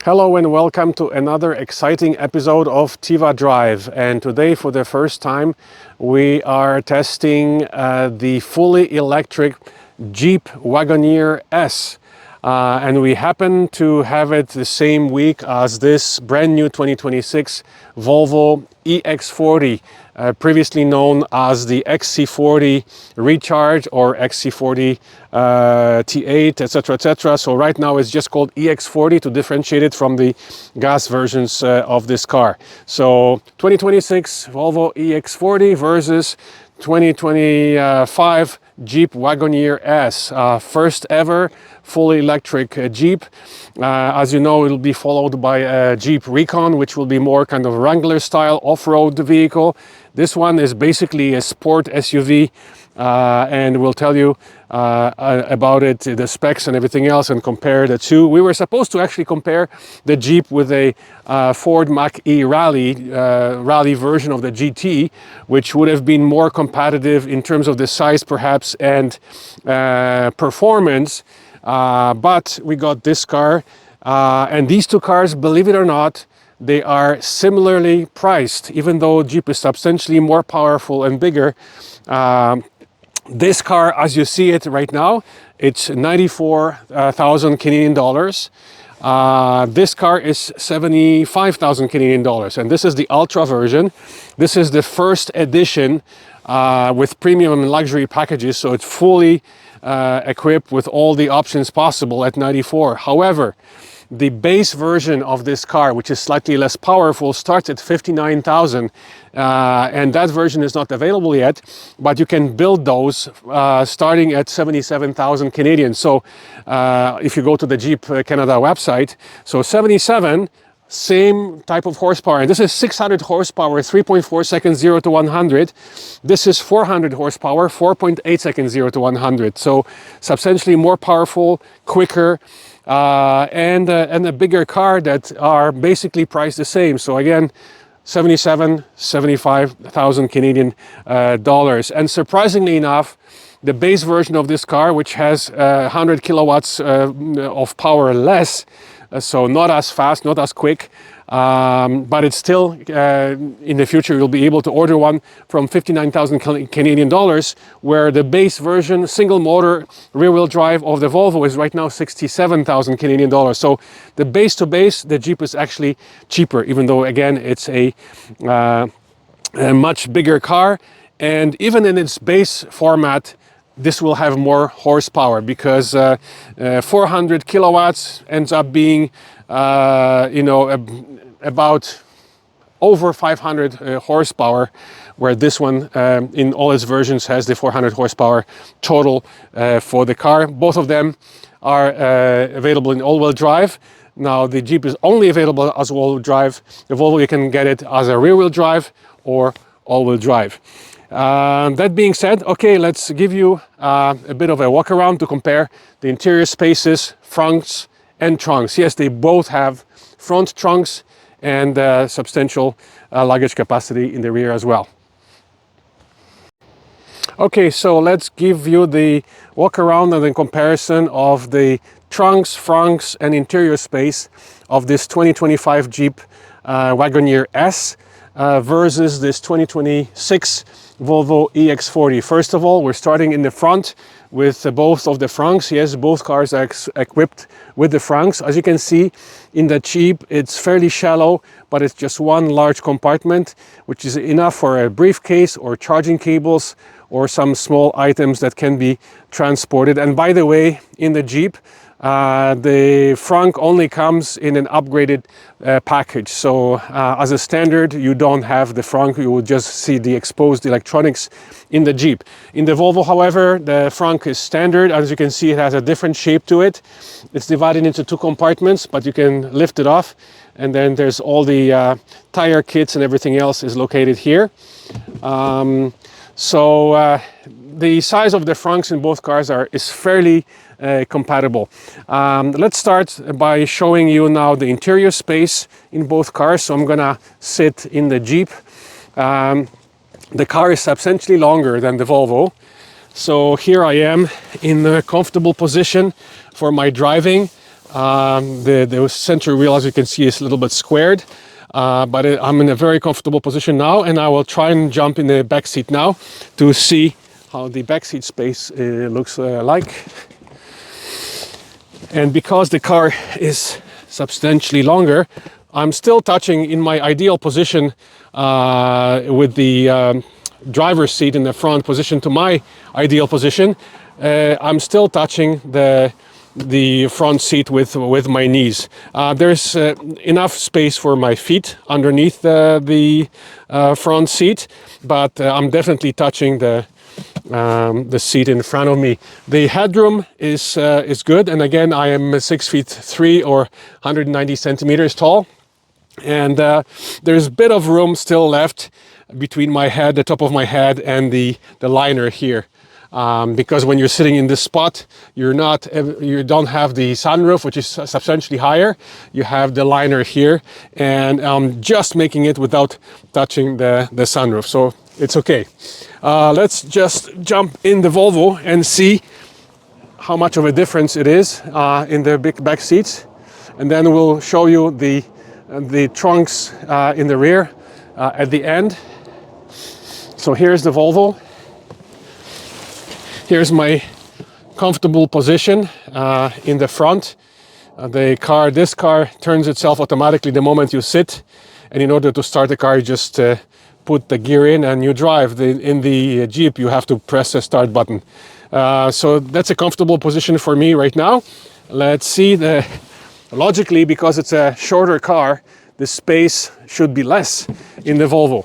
Hello and welcome to another exciting episode of Tiva Drive. And today, for the first time, we are testing the fully electric Jeep Wagoneer S. And we happen to have it the same week as this brand new 2026 Volvo EX40, previously known as the XC40 Recharge or XC40 T8, etc., etc. So right now it's just called EX40 to differentiate it from the gas versions of this car. So 2026 Volvo EX40 versus 2025 Jeep Wagoneer S, first ever fully electric Jeep. As you know, it will be followed by a Jeep Recon, which will be more kind of Wrangler style off-road vehicle. This one is basically a sport SUV, and we'll tell you about it, the specs and everything else, and compare the two. We were supposed to actually compare the Jeep with a Ford Mach-E rally version of the GT, which would have been more competitive in terms of the size perhaps and performance. But we got this car, and these two cars, believe it or not, they are similarly priced, even though Jeep is substantially more powerful and bigger. This car, as you see it right now, it's 94,000 Canadian dollars. This car is 75,000 Canadian dollars, and this is the Ultra version. This is the first edition with premium and luxury packages, so it's fully equipped with all the options possible at 94. However, the base version of this car, which is slightly less powerful, starts at 59,000, and that version is not available yet, but you can build those starting at 77,000 Canadian. So if you go to the Jeep Canada website, so 77, same type of horsepower, and this is 600 horsepower, 3.4 seconds 0 to 100. This is 400 horsepower, 4.8 seconds 0 to 100. So substantially more powerful, quicker, and a bigger car that are basically priced the same. So again, 75,000 Canadian dollars. And surprisingly enough, the base version of this car, which has 100 kilowatts of power less, so not as fast, not as quick, but it's still, in the future, you'll be able to order one from 59,000 Canadian dollars, where the base version, single motor, rear-wheel drive of the Volvo is right now 67,000 Canadian dollars. So the base to base, the Jeep is actually cheaper, even though, again, it's a much bigger car. And even in its base format, this will have more horsepower, because 400 kilowatts ends up being, about over 500 horsepower, where this one in all its versions has the 400 horsepower total for the car. Both of them are available in all-wheel drive. Now the Jeep is only available as all-wheel drive. The Volvo, you can get it as a rear-wheel drive or all-wheel drive. That being said, okay, let's give you a bit of a walk around to compare the interior spaces, fronts and trunks. Yes, they both have front trunks and substantial luggage capacity in the rear as well. Okay, so let's give you the walk around and the comparison of the trunks, fronts and interior space of this 2025 Jeep Wagoneer S versus this 2026 Volvo EX40. First of all, we're starting in the front with both of the frunks. Yes, both cars are equipped with the frunks. As you can see, in the Jeep, it's fairly shallow, but it's just one large compartment, which is enough for a briefcase or charging cables or some small items that can be transported. And by the way, in the Jeep, the frunk only comes in an upgraded package. So as a standard, you don't have the frunk, you will just see the exposed electronics in the Jeep. In the Volvo, however, the frunk is standard. As you can see, it has a different shape to it. It's divided into two compartments, but you can lift it off. And then there's all the tire kits and everything else is located here. The size of the frunks in both cars is fairly compatible. Let's start by showing you now the interior space in both cars. So I'm gonna sit in the Jeep. The car is substantially longer than the Volvo. So here I am in a comfortable position for my driving. The center wheel, as you can see, is a little bit squared, but I'm in a very comfortable position now, and I will try and jump in the back seat now to see how the back seat space looks like. And because the car is substantially longer, I'm still touching in my ideal position with the driver's seat in the front position to my ideal position. I'm still touching the front seat with my knees. There's enough space for my feet underneath the front seat, but I'm definitely touching the seat in front of me. The headroom is good, and again, I am 6'3" or 190 centimeters tall, and there's a bit of room still left between my head, the top of my head, and the liner here. Because when you're sitting in this spot, you don't have the sunroof, which is substantially higher. You have the liner here, and I'm just making it without touching the sunroof, so it's okay. Let's just jump in the Volvo and see how much of a difference it is in the big back seats, and then we'll show you the trunks in the rear at the end. So here's the Volvo. Here's my comfortable position in the front. This car turns itself automatically the moment you sit, and in order to start the car, you just put the gear in and you drive. In the Jeep, you have to press the start button. So that's a comfortable position for me right now. Let's see, logically, because it's a shorter car, the space should be less in the Volvo.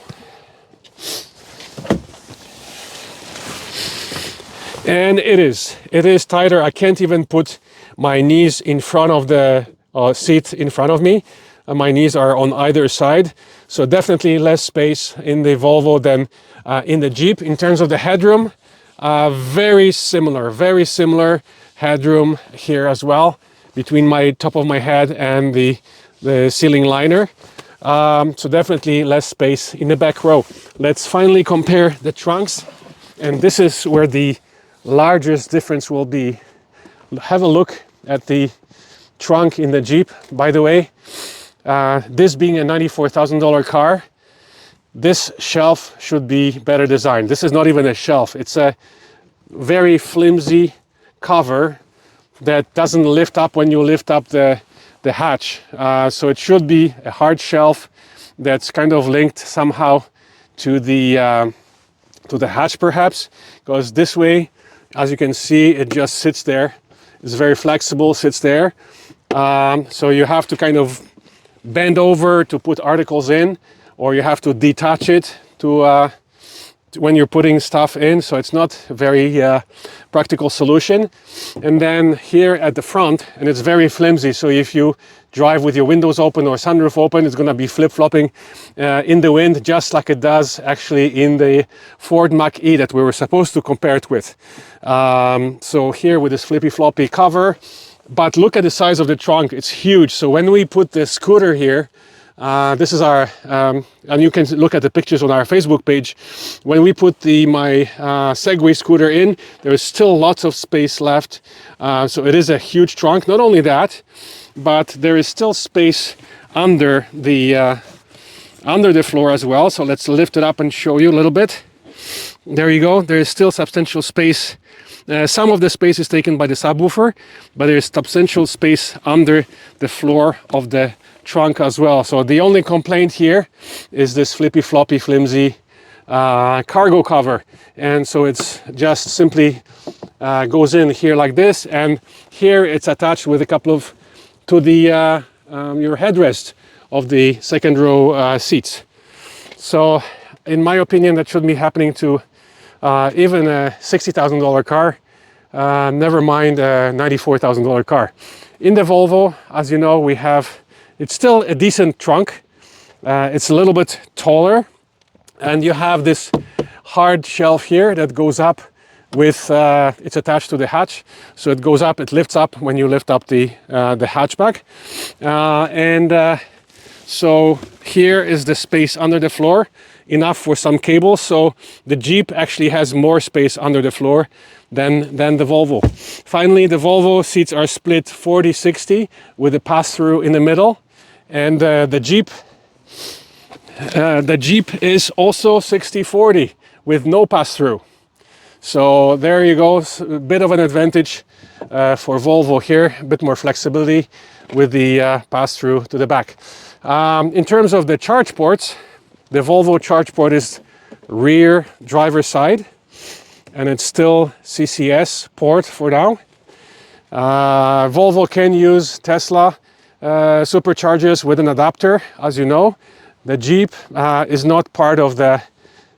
And it is tighter. I can't even put my knees in front of the seat in front of me. My knees are on either side. So definitely less space in the Volvo than in the Jeep. In terms of the headroom, very similar headroom here as well, between my top of my head and the ceiling liner. So definitely less space in the back row. Let's finally compare the trunks. And this is where the largest difference will be. Have a look at the trunk in the Jeep. By the way, this being a $94,000 car, this shelf should be better designed. This is not even a shelf. It's a very flimsy cover that doesn't lift up when you lift up the hatch. So it should be a hard shelf that's kind of linked somehow to the hatch perhaps, because this way, as you can see, it just sits there. It's very flexible, sits there. So you have to kind of bend over to put articles in, or you have to detach it to when you're putting stuff in. So it's not a very practical solution. And then here at the front, and it's very flimsy. So if you drive with your windows open or sunroof open, it's going to be flip-flopping in the wind, just like it does actually in the Ford Mach-E that we were supposed to compare it with. So here with this flippy-floppy cover, but look at the size of the trunk. It's huge. So when we put the scooter here, this is our, and you can look at the pictures on our Facebook page. When we put my Segway scooter in, there is still lots of space left. So it is a huge trunk. Not only that, but there is still space under the floor as well. So let's lift it up and show you a little bit. There you go. There is still substantial space. Some of the space is taken by the subwoofer, but there is substantial space under the floor of the trunk as well. So the only complaint here is this flippy floppy flimsy cargo cover, and so it's just simply goes in here like this, and here it's attached with a couple of to the your headrest of the second row seats. So in my opinion, that shouldn't be happening to even a $60,000 car, never mind a $94,000 car. In the Volvo, as you know, it's still a decent trunk. It's a little bit taller, and you have this hard shelf here that goes up with, it's attached to the hatch. So it goes up, it lifts up when you lift up the hatchback. So here is the space under the floor. enough for some cables. So the Jeep actually has more space under the floor than the Volvo. Finally, the Volvo seats are split 40-60 with a pass-through in the middle, and the Jeep is also 60-40 with no pass-through. So there you go, a bit of an advantage for Volvo here, a bit more flexibility with the pass-through to the back. In terms of the charge ports, the Volvo charge port is rear driver side, and it's still CCS port for now. Volvo can use Tesla superchargers with an adapter, as you know. The Jeep is not part of the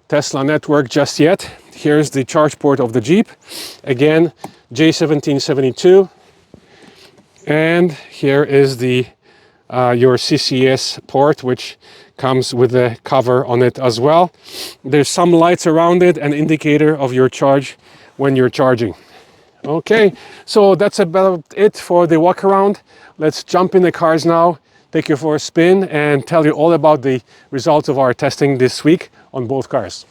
Tesla network just yet. Here's the charge port of the Jeep. Again, J1772. And here is the your CCS port, which comes with a cover on it as well. There's some lights around it, an indicator of your charge when you're charging. Okay, so that's about it for the walk around. Let's jump in the cars now, take you for a spin, and tell you all about the results of our testing this week on both cars.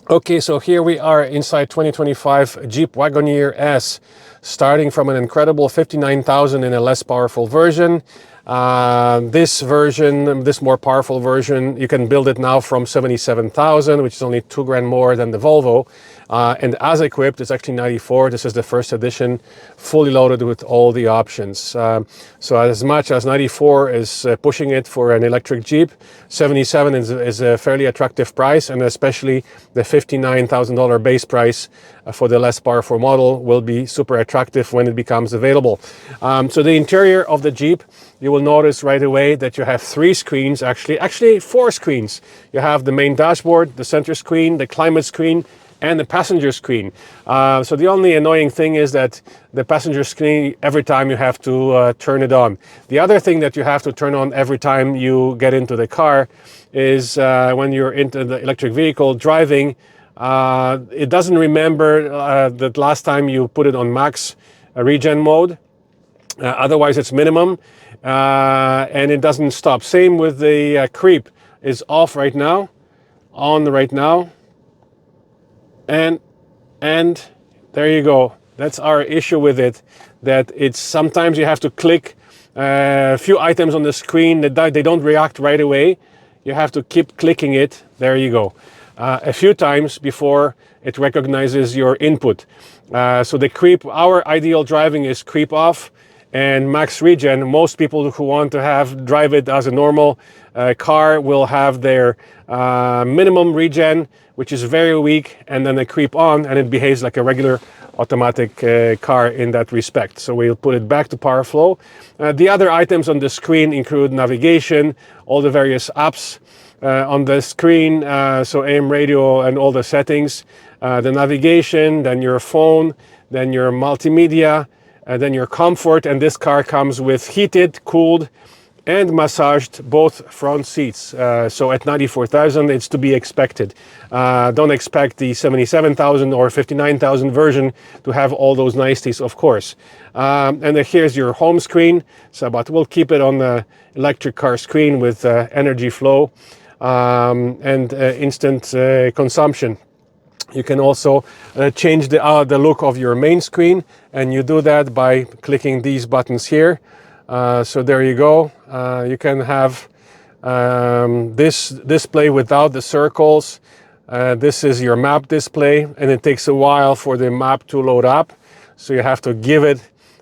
Okay, so here we are inside 2025 Jeep Wagoneer S, starting from an incredible 59,000 in a less powerful version. This more powerful version, you can build it now from 77,000, which is only 2 grand more than the Volvo. And as equipped, it's actually 94. This is the first edition, fully loaded with all the options. So as much as 94 is pushing it for an electric Jeep, 77 is a fairly attractive price, and especially the $59,000 base price for the less powerful model will be super attractive when it becomes available. So the interior of the Jeep, you will notice right away that you have 3 screens, actually 4 screens. You have the main dashboard, the center screen, the climate screen, and the passenger screen. So the only annoying thing is that the passenger screen, every time you have to turn it on. The other thing that you have to turn on every time you get into the car is when you're into the electric vehicle driving, it doesn't remember that last time you put it on max regen mode. Otherwise it's minimum, and it doesn't stop. Same with the creep, is off right now, on right now, and there you go. That's our issue with it, that it's sometimes you have to click a few items on the screen that they don't react right away. You have to keep clicking it, there you go, a few times before it recognizes your input. So the creep, our ideal driving is creep off and max regen. Most people who want to drive it as a normal car will have their minimum regen, which is very weak, and then they creep on and it behaves like a regular automatic car in that respect. So we'll put it back to power flow. The other items on the screen include navigation, all the various apps on the screen, so AM radio and all the settings, the navigation, then your phone, then your multimedia, then your comfort, and this car comes with heated, cooled, and massaged both front seats. So at 94,000, it's to be expected. Don't expect the 77,000 or 59,000 version to have all those niceties, of course. And then here's your home screen. So, but we'll keep it on the electric car screen with energy flow and instant consumption. You can also change the look of your main screen, and you do that by clicking these buttons here. So there you go. You can have this display without the circles. This is your map display, and it takes a while for the map to load up. So you have to give it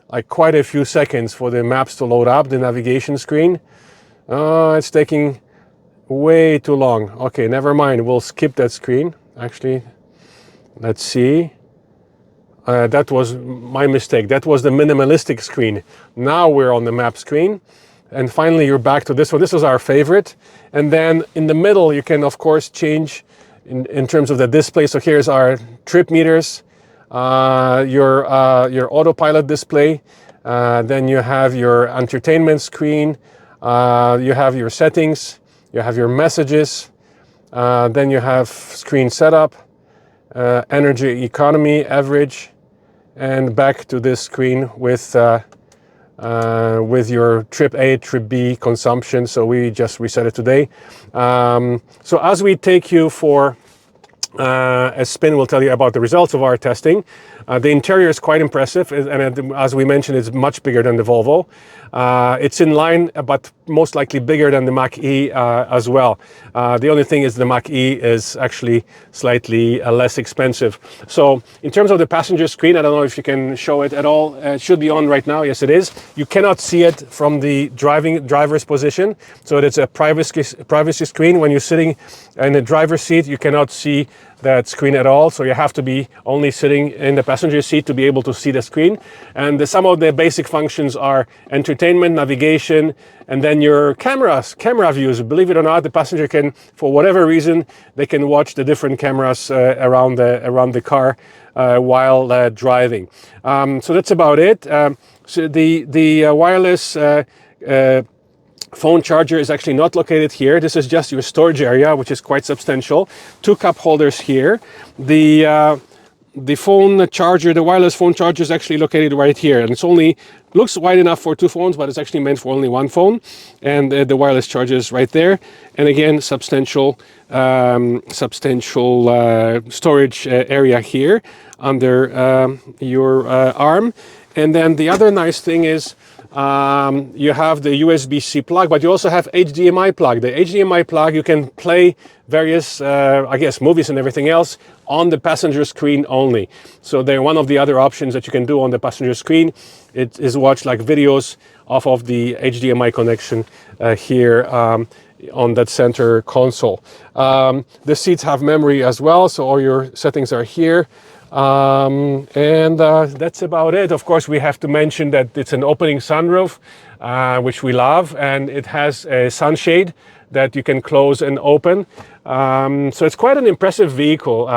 like quite a few seconds for the maps to load up, the navigation screen. It's taking way too long. Okay, never mind. We'll skip that screen. Actually, let's see. That was my mistake. That was the minimalistic screen. Now we're on the map screen. And finally, you're back to this one. This is our favorite. And then in the middle, you can, of course, change in terms of the display. So here's our trip meters, your autopilot display. Then you have your entertainment screen. You have your settings. You have your messages. Then you have screen setup, energy economy, average, and back to this screen with with your trip A, trip B consumption. So we just reset it today. So as we take you for a spin, we'll tell you about the results of our testing. The interior is quite impressive, and as we mentioned, it's much bigger than the Volvo. It's in line, but most likely bigger than the Mach-E as well. The only thing is the Mach-E is actually slightly less expensive. So in terms of the passenger screen, I don't know if you can show it at all. It should be on right now. Yes, it is. You cannot see it from the driver's position. So it's a privacy screen. When you're sitting in the driver's seat, you cannot see that screen at all. So you have to be only sitting in the passenger seat to be able to see the screen. And some of the basic functions are entertainment, navigation, and then your camera views. Believe it or not, the passenger can, for whatever reason, they can watch the different cameras around the car while driving. So that's about it. So the wireless phone charger is actually not located here. This is just your storage area, which is quite substantial. 2 cup holders here. The phone charger, the wireless phone charger, is actually located right here, and it's only looks wide enough for 2 phones, but it's actually meant for only 1 phone. And the wireless charger is right there. And again, substantial storage area here under your arm. And then the other nice thing is you have the USB-C plug, but you also have HDMI plug. The HDMI plug, you can play various, I guess, movies and everything else on the passenger screen only. So they're one of the other options that you can do on the passenger screen. It is watch like videos off of the HDMI connection here on that center console. The seats have memory as well, so all your settings are here. And that's about it. Of course, we have to mention that it's an opening sunroof, which we love, and it has a sunshade that you can close and open. So it's quite an impressive vehicle.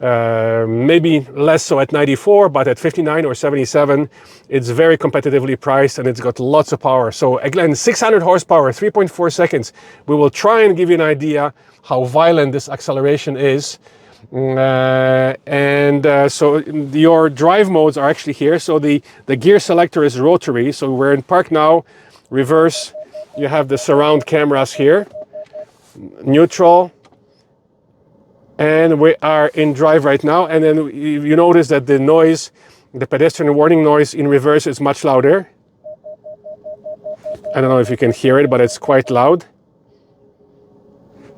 Maybe less so at 94, but at 59 or 77, it's very competitively priced, and it's got lots of power. So again, 600 horsepower, 3.4 seconds. We will try and give you an idea how violent this acceleration is. So your drive modes are actually here. So the gear selector is rotary. So we're in park now, reverse. You have the surround cameras here, neutral, and we are in drive right now. And then you notice that the noise, the pedestrian warning noise in reverse is much louder. I don't know if you can hear it, but it's quite loud.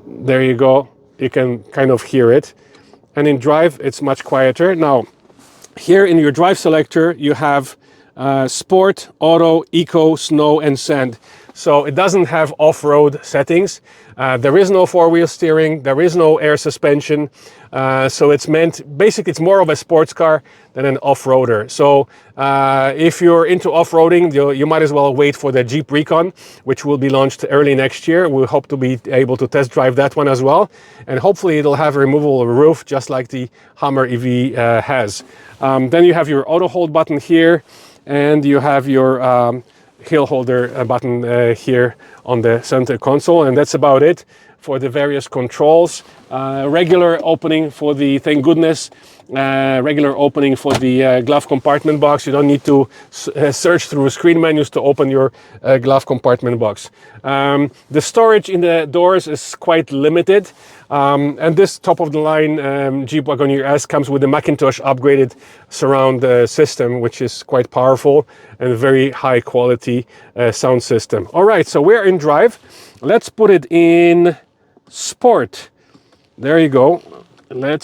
There you go. You can kind of hear it. And in drive, it's much quieter. Now, here in your drive selector, you have Sport, Auto, Eco, Snow, and Sand. So it doesn't have off-road settings. There is no 4-wheel steering. There is no air suspension. So it's basically it's more of a sports car than an off-roader. So if you're into off-roading, you might as well wait for the Jeep Recon, which will be launched early next year. We hope to be able to test drive that one as well. And hopefully it'll have a removable roof, just like the Hummer EV has. Then you have your auto hold button here, and you have your hill holder button here on the center console, and that's about it for the various controls. Regular opening for the, thank goodness, regular opening for the glove compartment box. You don't need to search through screen menus to open your glove compartment box. The storage in the doors is quite limited, and this top of the line Jeep Wagoneer S comes with the Macintosh upgraded surround system, which is quite powerful and very high quality sound system. All right, so we're in drive. Let's put it in sport. There you go. There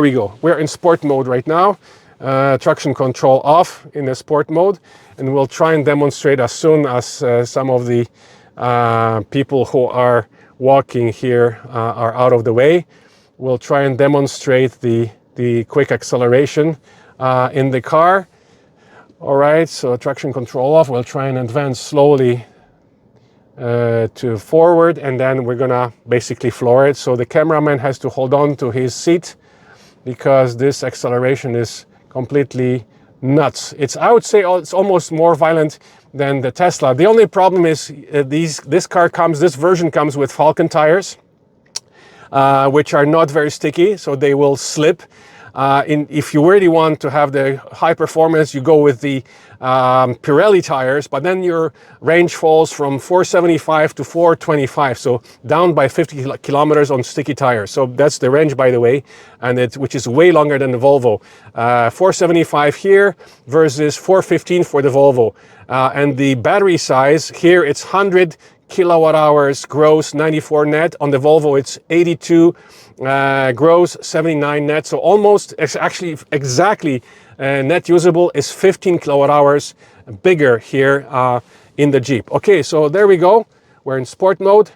we go. We're in sport mode right now. Traction control off in the sport mode, and we'll try and demonstrate as soon as some of the people who are walking here are out of the way. We'll try and demonstrate the quick acceleration in the car. All right, so traction control off. We'll try and advance slowly to forward, and then we're gonna basically floor it. So the cameraman has to hold on to his seat because this acceleration is completely nuts. I would say it's almost more violent than the Tesla. The only problem is this version comes with Falcon tires, which are not very sticky, so they will slip. If you really want to have the high performance, you go with the Pirelli tires, but then your range falls from 475 to 425, so down by 50 kilometers on sticky tires. So that's the range, by the way, and which is way longer than the Volvo. 475 here versus 415 for the Volvo. And the battery size here, it's 100 kilowatt hours gross, 94 net. On the Volvo, it's 82 gross, 79 net. So almost, actually exactly, net usable is 15 kilowatt hours bigger here in the Jeep. Okay, so there we go. We're in sport mode.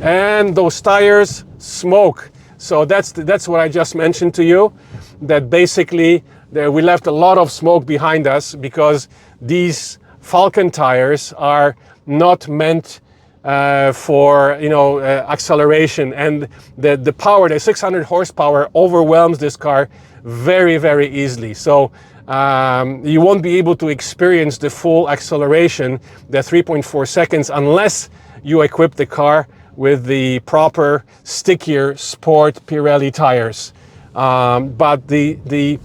And those tires smoke. So that's what I just mentioned to you, that basically we left a lot of smoke behind us because these Falcon tires are not meant for acceleration, and the power, the 600 horsepower overwhelms this car very, very easily. So you won't be able to experience the full acceleration, the 3.4 seconds, unless you equip the car with the proper stickier sport Pirelli tires. But the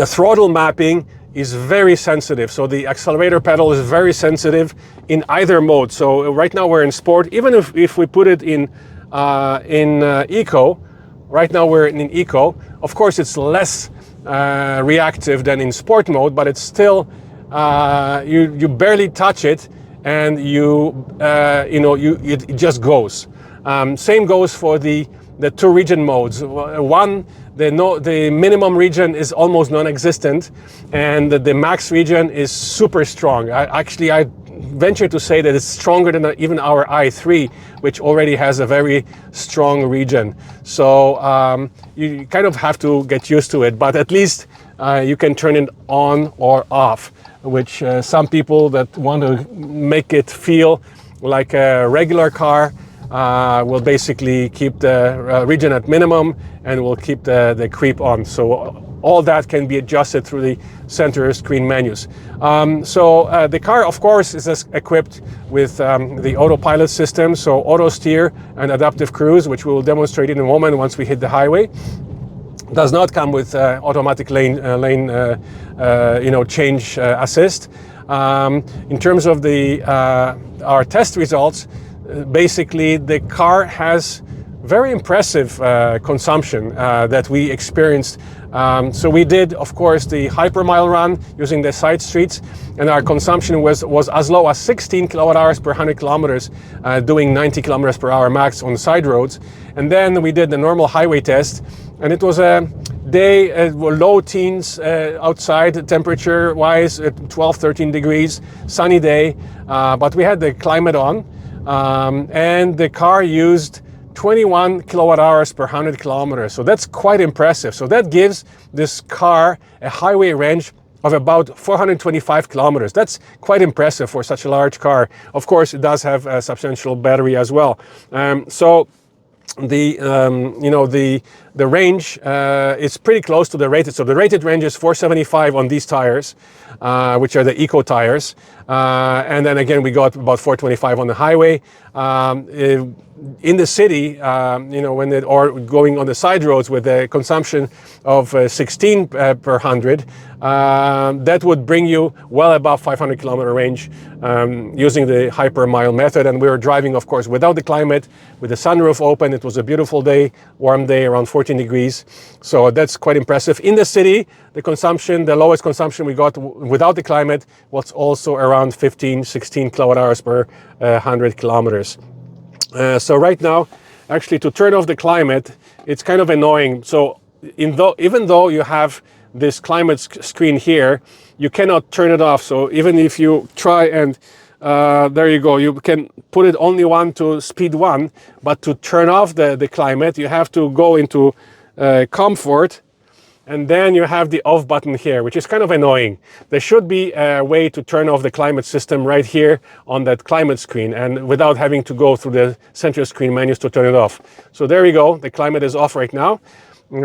throttle mapping is very sensitive. So the accelerator pedal is very sensitive in either mode. So right now we're in sport. Even if we put it in eco, right now we're in eco. Of course, it's less reactive than in sport mode, but it's still you barely touch it, and it just goes. Same goes for the two region modes. One, the minimum region is almost non-existent, and the max region is super strong. I venture to say that it's stronger than even our i3, which already has a very strong region. So you kind of have to get used to it, but at least you can turn it on or off, which some people that want to make it feel like a regular car will basically keep the region at minimum and will keep the creep on. So all that can be adjusted through the center screen menus. The car, of course, is equipped with the autopilot system, so auto steer and adaptive cruise, which we will demonstrate in a moment once we hit the highway. Does not come with automatic lane change assist. In terms of our test results, basically the car has very impressive consumption that we experienced. So we did, of course, the hypermile run using the side streets, and our consumption was as low as 16 kilowatt hours per 100 kilometers, doing 90 kilometers per hour max on side roads. And then we did the normal highway test, and it was a day, low teens outside temperature wise, 12, 13 degrees, sunny day, but we had the climate on, and the car used 21 kilowatt hours per 100 kilometers. So that's quite impressive. So that gives this car a highway range of about 425 kilometers. That's quite impressive for such a large car. Of course, it does have a substantial battery as well. The range is pretty close to the rated. So the rated range is 475 on these tires, which are the eco tires. And then again, we got about 425 on the highway. In the city, or going on the side roads with a consumption of 16 per 100, that would bring you well above 500 kilometer range using the hypermile method. And we were driving, of course, without the climate, with the sunroof open. It was a beautiful day, warm day, around 14 degrees. So that's quite impressive. In the city, the lowest consumption we got without the climate was also around 15, 16 kilowatt hours per 100 kilometers. So right now, actually, to turn off the climate, it's kind of annoying. So even though you have this climate screen here, you cannot turn it off. So even if you try and there you go, you can put it only on to speed 1, but to turn off the climate, you have to go into comfort, and then you have the off button here, which is kind of annoying. There should be a way to turn off the climate system right here on that climate screen, and without having to go through the center screen menus to turn it off. So there you go, the climate is off right now.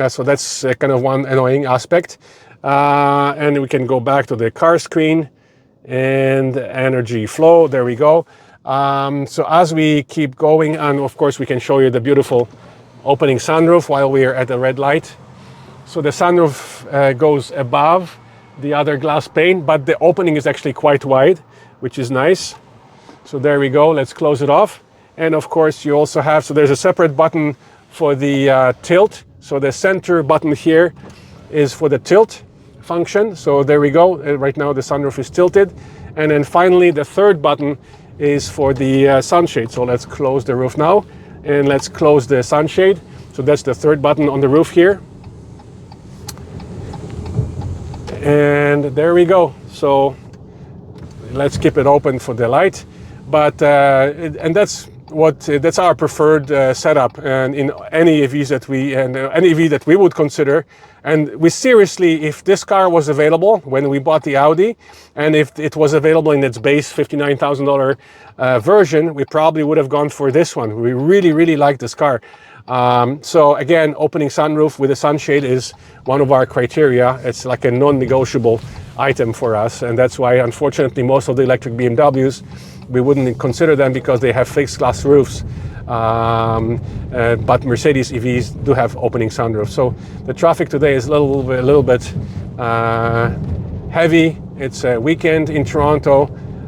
So that's kind of one annoying aspect. And we can go back to the car screen and energy flow, there we go. So as we keep going, and of course we can show you the beautiful opening sunroof while we are at the red light. So the sunroof goes above the other glass pane, but the opening is actually quite wide, which is nice. So there we go, let's close it off. And of course you also have, so there's a separate button for the tilt. So the center button here is for the tilt function. So there we go, right now the sunroof is tilted. And then finally the third button is for the sunshade. So let's close the roof now and let's close the sunshade. So that's the third button on the roof here. And there we go. So let's keep it open for the light. But and that's our preferred setup, and in any EVs that any EV that we would consider. And we seriously, if this car was available when we bought the Audi, and if it was available in its base $59,000 version, we probably would have gone for this one. We really like this car. So again, opening sunroof with a sunshade is one of our criteria. It's like a non-negotiable item for us, and that's why unfortunately most of the electric BMWs, we wouldn't consider them because they have fixed glass roofs. But Mercedes EVs do have opening sunroof. So the traffic today is a little bit heavy. It's a weekend in Toronto.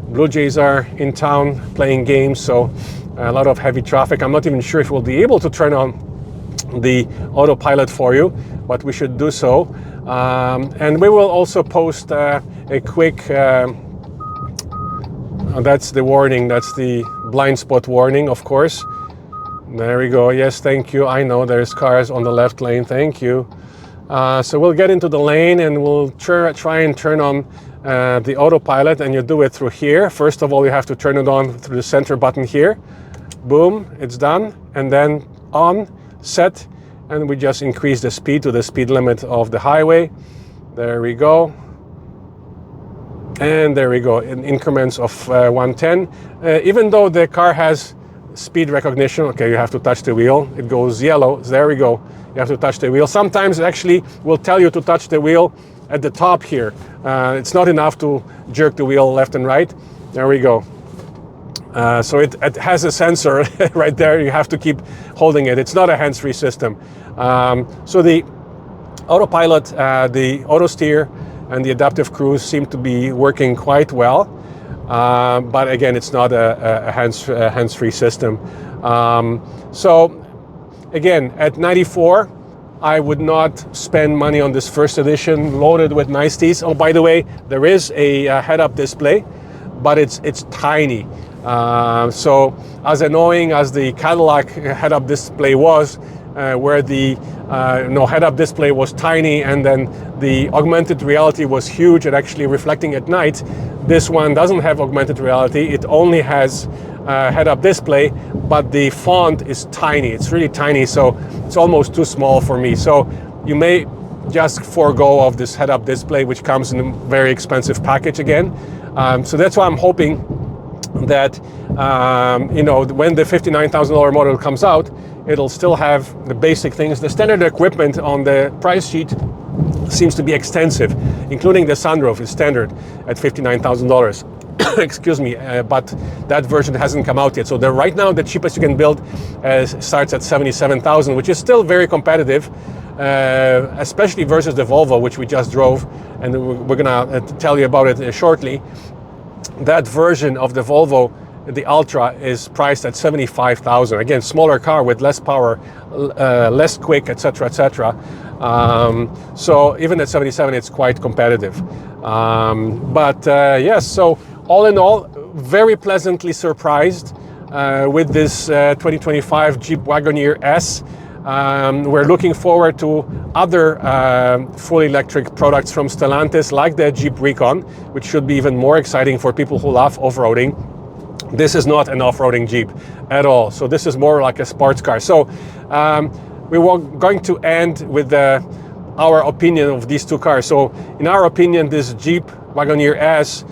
Blue Jays are in town playing games, so a lot of heavy traffic. I'm not even sure if we'll be able to turn on the autopilot for you, but we should do so. And we will also post a quick, that's the warning, that's the blind spot warning, of course. There we go. Yes, thank you. I know there's cars on the left lane. Thank you. So we'll get into the lane and we'll try and turn on the autopilot, and you do it through here. First of all, you have to turn it on through the center button here. Boom, it's done. And then on, set, and we just increase the speed to the speed limit of the highway. There we go. And there we go, in increments of 110. Even though the car has speed recognition, okay, you have to touch the wheel. It goes yellow. There we go. You have to touch the wheel. Sometimes it actually will tell you to touch the wheel at the top here. It's not enough to jerk the wheel left and right. There we go. So it has a sensor right there. You have to keep holding it. It's not a hands-free system. So the autopilot, the auto steer, and the adaptive cruise seem to be working quite well. But again, it's not a hands-free system. So again, at 94, I would not spend money on this first edition loaded with niceties. Oh, by the way, there is a head-up display, but it's tiny. So as annoying as the Cadillac head-up display was, where the head-up display was tiny and then the augmented reality was huge and actually reflecting at night, this one doesn't have augmented reality. It only has head-up display, but the font is tiny. It's really tiny, so it's almost too small for me. So you may just forego of this head-up display, which comes in a very expensive package again. So that's why I'm hoping that when the $59,000 model comes out, it'll still have the basic things. The standard equipment on the price sheet seems to be extensive, including the sunroof is standard at $59,000. Excuse me, but that version hasn't come out yet. So right now the cheapest you can build starts at $77,000, which is still very competitive, especially versus the Volvo, which we just drove, and we're gonna tell you about it shortly. That version of the Volvo, the Ultra, is priced at $75,000. Again, smaller car with less power, less quick, etc., etc. So even at 77, it's quite competitive. Yes, so all in all, very pleasantly surprised with this 2025 Jeep Wagoneer S. We're looking forward to other fully electric products from Stellantis, like the Jeep Recon, which should be even more exciting for people who love off-roading. This is not an off-roading Jeep at all. So this is more like a sports car. So we were going to end with our opinion of these two cars. So in our opinion, this Jeep Wagoneer S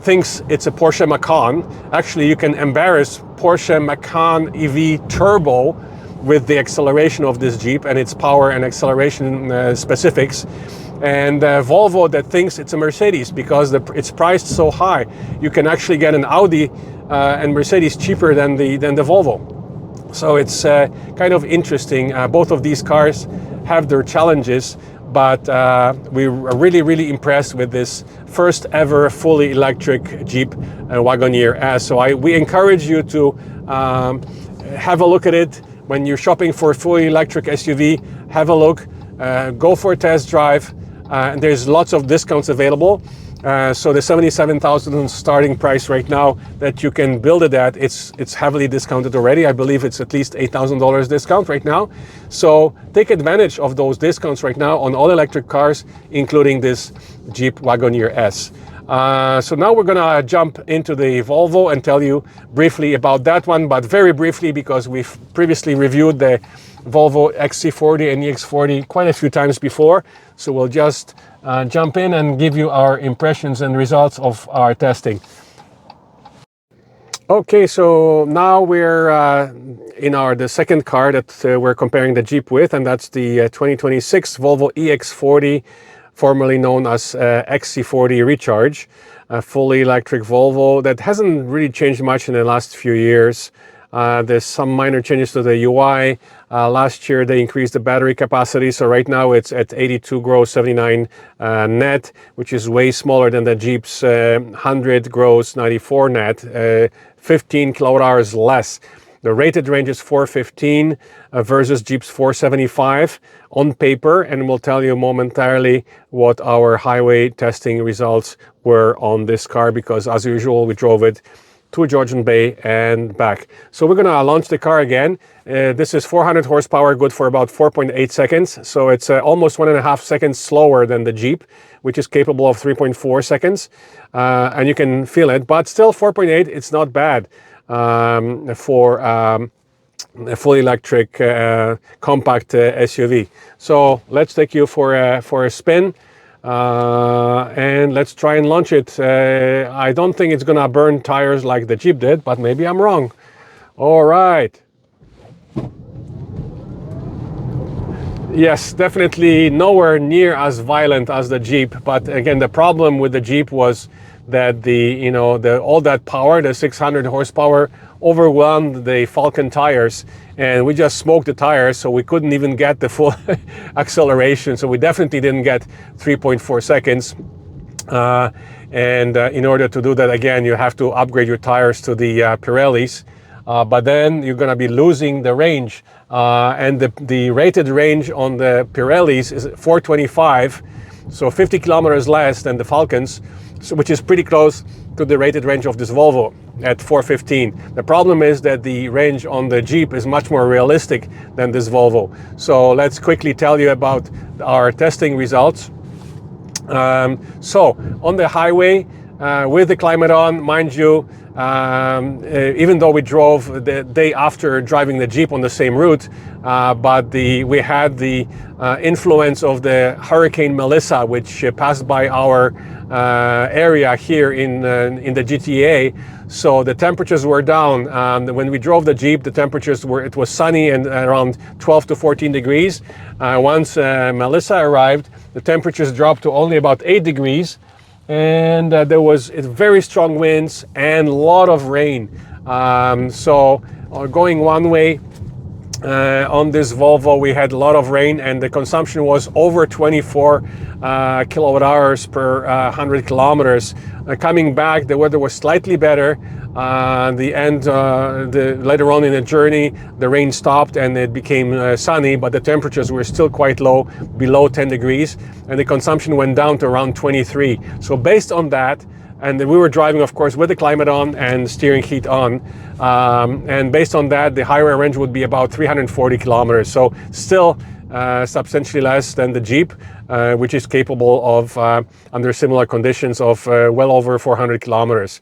thinks it's a Porsche Macan. Actually, you can embarrass Porsche Macan EV Turbo with the acceleration of this Jeep and its power and acceleration specifics. And Volvo that thinks it's a Mercedes because it's priced so high. You can actually get an Audi and Mercedes cheaper than the Volvo. So it's kind of interesting. Both of these cars have their challenges, but we are really impressed with this first ever fully electric Jeep Wagoneer S. So we encourage you to have a look at it. When you're shopping for a fully electric SUV, have a look, go for a test drive. And there's lots of discounts available. So the $77,000 starting price right now that you can build it at, it's heavily discounted already. I believe it's at least $8,000 discount right now. So take advantage of those discounts right now on all electric cars, including this Jeep Wagoneer S. So now we're gonna jump into the Volvo and tell you briefly about that one, but very briefly because we've previously reviewed the Volvo XC40 and EX40 quite a few times before. So we'll just jump in and give you our impressions and results of our testing. Okay, so now we're in the second car that we're comparing the Jeep with, and that's the 2026 Volvo EX40, formerly known as XC40 Recharge, a fully electric Volvo that hasn't really changed much in the last few years. There's some minor changes to the UI. Last year they increased the battery capacity, so right now it's at 82 gross, 79 net, which is way smaller than the Jeep's 100 gross, 94 net, 15 kilowatt hours less. The rated range is 415 versus Jeep's 475 on paper, and we'll tell you momentarily what our highway testing results were on this car, because as usual we drove it to Georgian Bay and back. So we're gonna launch the car again. This is 400 horsepower, good for about 4.8 seconds. So it's almost 1.5 seconds slower than the Jeep, which is capable of 3.4 seconds. And you can feel it, but still 4.8, it's not bad for a fully electric compact SUV. So let's take you for a spin. And let's try and launch it. I don't think it's gonna burn tires like the Jeep did, but maybe I'm wrong. All right. Yes, definitely nowhere near as violent as the Jeep. But again, the problem with the Jeep was that all that power, the 600 horsepower, overwhelmed the Falcon tires, and we just smoked the tires, so we couldn't even get the full acceleration. So we definitely didn't get 3.4 seconds. In order to do that, again, you have to upgrade your tires to the Pirellis, but then you're going to be losing the range. And the rated range on the Pirellis is 425, so 50 kilometers less than the Falcons, which is pretty close to the rated range of this Volvo at 415. The problem is that the range on the Jeep is much more realistic than this Volvo. So let's quickly tell you about our testing results. So on the highway, with the climate on, mind you, even though we drove the day after driving the Jeep on the same route, but we had the influence of the Hurricane Melissa, which passed by our area here in the GTA. So the temperatures were down. When we drove the Jeep, the temperatures it was sunny and around 12 to 14 degrees. Once Melissa arrived, the temperatures dropped to only about 8 degrees. And there was very strong winds and a lot of rain. So going one way on this Volvo, we had a lot of rain, and the consumption was over 24 kilowatt hours per 100 kilometers. Coming back, the weather was slightly better. Later on in the journey, the rain stopped and it became sunny, but the temperatures were still quite low, below 10 degrees, and the consumption went down to around 23. So based on that, and we were driving, of course, with the climate on and steering heat on, and based on that, the highway range would be about 340 kilometers. So still substantially less than the Jeep, which is capable of, under similar conditions, of well over 400 kilometers,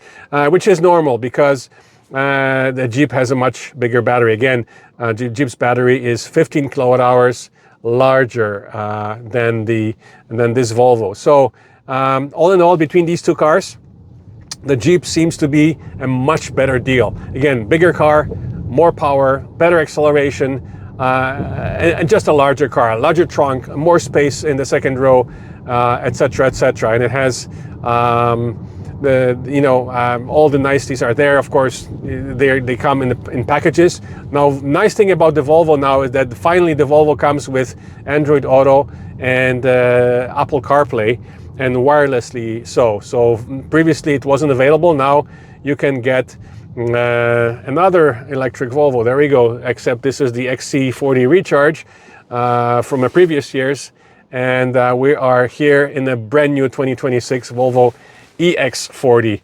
which is normal because the Jeep has a much bigger battery. Again, Jeep's battery is 15 kilowatt hours larger than this Volvo. So all in all, between these two cars, the Jeep seems to be a much better deal. Again, bigger car, more power, better acceleration, and just a larger car, a larger trunk, more space in the second row, etc., etc. And it has all the niceties are there. Of course, they come in packages. Now, nice thing about the Volvo now is that finally the Volvo comes with Android Auto and Apple CarPlay, and wirelessly so. So previously it wasn't available. Now you can get another electric Volvo. There we go. Except this is the XC40 Recharge from a previous years, and we are here in a brand new 2026 Volvo EX40,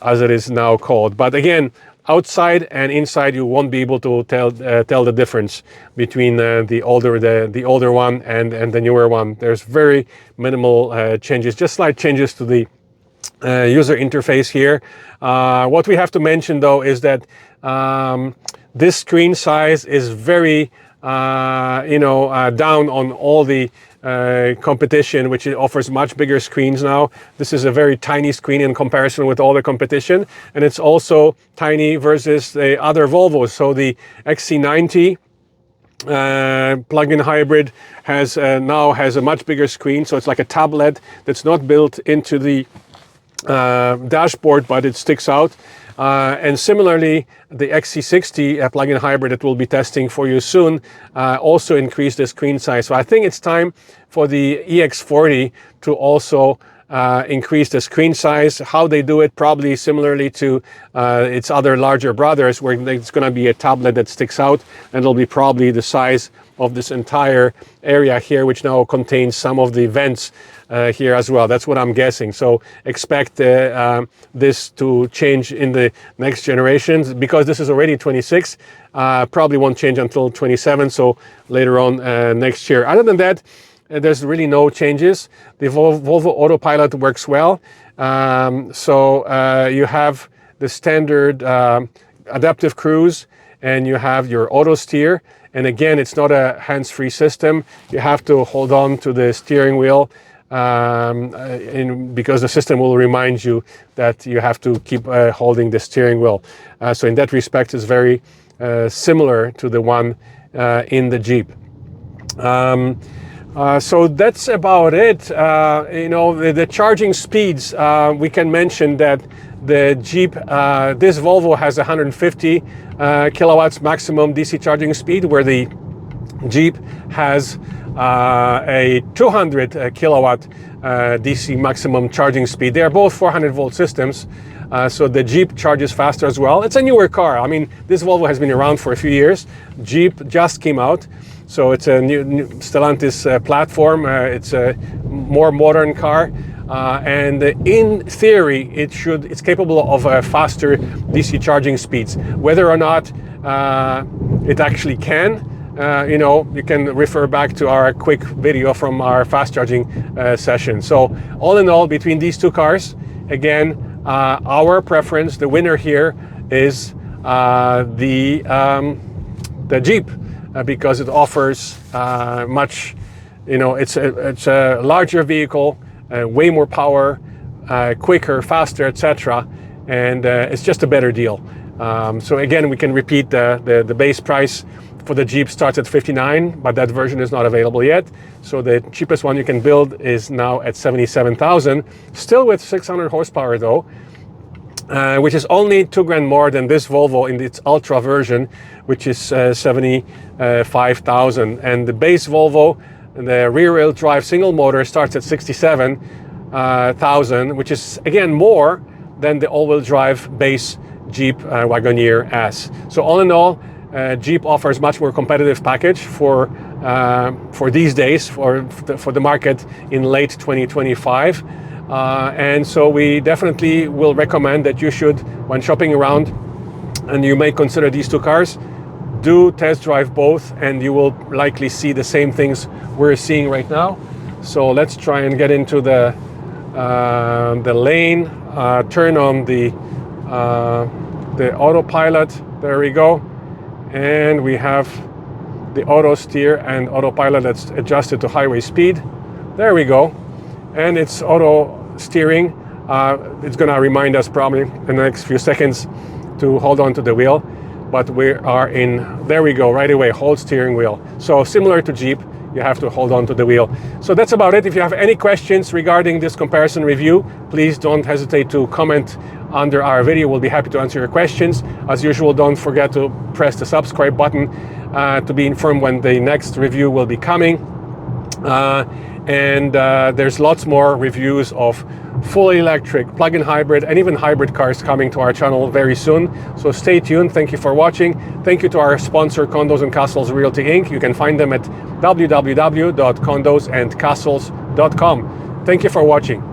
as it is now called. But again, outside and inside, you won't be able to tell the difference between the older one and the newer one. There's very minimal changes, just slight changes to the user interface here. What we have to mention though is that this screen size is very down on all the competition, which offers much bigger screens now. This is a very tiny screen in comparison with all the competition, and it's also tiny versus the other Volvos. So the XC90 plug-in hybrid now has a much bigger screen, so it's like a tablet that's not built into the dashboard, but it sticks out. And similarly, the XC60 plug-in hybrid that we'll be testing for you soon also increased the screen size. So I think it's time for the EX40 to also increase the screen size. How they do it, probably similarly to its other larger brothers, where it's going to be a tablet that sticks out, and it'll be probably the size of this entire area here, which now contains some of the vents here as well. That's what I'm guessing. So expect this to change in the next generations, because this is already 26. Probably won't change until 27, so later on next year. Other than that, there's really no changes. The Volvo Autopilot works well. So you have the standard adaptive cruise, and you have your auto steer. And again, it's not a hands-free system. You have to hold on to the steering wheel because the system will remind you that you have to keep holding the steering wheel. So in that respect, it's very similar to the one in the Jeep. So that's about it. The charging speeds, we can mention that the Jeep, this Volvo has 150 kilowatts maximum DC charging speed, where the Jeep has a 200 kilowatt DC maximum charging speed. They are both 400 volt systems. So the Jeep charges faster as well. It's a newer car. I mean, this Volvo has been around for a few years. Jeep just came out. So it's a new Stellantis platform. It's a more modern car. And in theory, it's capable of faster DC charging speeds. Whether or not it actually can, you can refer back to our quick video from our fast charging session. So all in all, between these two cars, again, our preference, the winner here, is the Jeep, because it offers much. It's a larger vehicle, way more power, quicker, faster, etc. And it's just a better deal. So again, we can repeat the base price for the Jeep starts at $59,000, but that version is not available yet. So the cheapest one you can build is now at $77,000, still with 600 horsepower though, which is only $2,000 more than this Volvo in its Ultra version, which is $75,000. And the base Volvo, the rear-wheel drive single motor, starts at $67,000, which is again more than the all-wheel drive base Jeep Wagoneer S. So all in all, Jeep offers much more competitive package for these days, for the market in late 2025. And so we definitely will recommend that you should, when shopping around, and you may consider these two cars, do test drive both, and you will likely see the same things we're seeing right now. So let's try and get into the lane, turn on the autopilot. There we go. And we have the auto steer and autopilot that's adjusted to highway speed. There we go. And it's auto steering. It's going to remind us probably in the next few seconds to hold on to the wheel. But we are in, there we go, right away, hold steering wheel. So similar to Jeep, you have to hold on to the wheel. So that's about it. If you have any questions regarding this comparison review, please don't hesitate to comment under our video. We'll be happy to answer your questions. As usual, don't forget to press the subscribe button to be informed when the next review will be coming. There's lots more reviews of fully electric, plug-in hybrid, and even hybrid cars coming to our channel very soon. So stay tuned. Thank you for watching. Thank you to our sponsor, Condos and Castles Realty Inc. You can find them at www.condosandcastles.com. Thank you for watching.